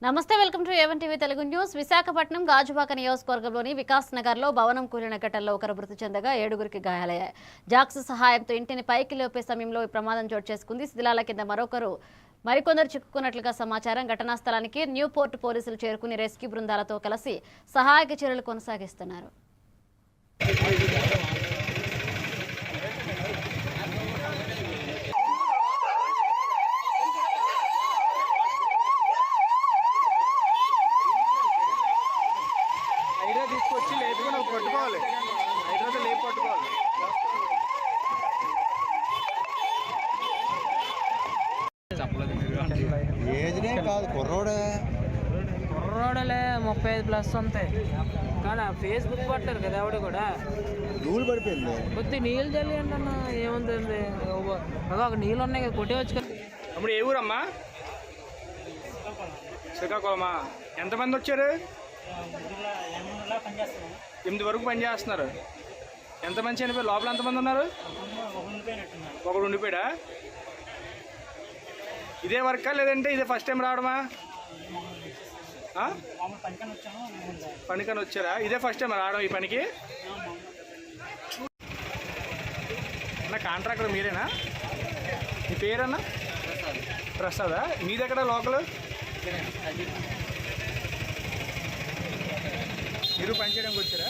నమస్తే, welcome to A1 TV Telugu news. Visakhapatnam Gajuwaka నియోజకవర్గంలోని వికాస్ నగర్లో భవనం కూలిన ఘటనలో ఒకరు మృతి చెందగా 7గురికి గాయాలయ్యాయి. జాక్స్ సహాయంతో ఇంటిని పైకి లేపే సమయంలో ఈ ప్రమాదం చోటు చేసుకుంది. శిథిలాల కింద మరికొందరు చిక్కుకున్నట్లుగా సమాచారం. ఘటనా స్థలానికి న్యూ పోర్ట్ పోలీసులు చేరుకుని రెస్క్యూ బృందాలతో కలిసి సహాయక చర్యలు కొనసాగిస్తున్నారు. తీసుకొచ్చి లేపుకొని పట్టుకోవాలి. హైదరాబాద్ లేపు పట్టుకోవాలి. ఏజ్నే కాదు, కుర్రోడే 35+ ఉంటాయి. కానీ ఫేస్బుక్ పట్టారు కదా ఆవిడ కూడా ధూళి పడిపోయింది. కొద్ది నీళ్ళు చల్లి అంటన్నా ఏముంటుంది. ఒక నీళ్ళు ఉన్నాయి కదా, కొట్టేవచ్చు కదా. అప్పుడు ఏ ఊరమ్మా? శ్రీకాకుళమా? ఎంతమంది వచ్చారు? 8 వరకు పనిచేస్తున్నారు. ఎంతమంది చనిపోయారు? లోపల ఎంతమంది ఉన్నారు? ఒకడు ఉండిపోయాడా? ఇదే వర్కా లేదంటే ఇదే ఫస్ట్ టైం రావడమా? పనికని వచ్చారా? ఇదే ఫస్ట్ టైం రావడం ఈ పనికి? అన్న కాంట్రాక్టర్ మీరేనా? మీ పేరన్నా? ప్రసాదా? మీది ఎక్కడ లోకల్? మీరు పనిచేయడానికి వచ్చారా?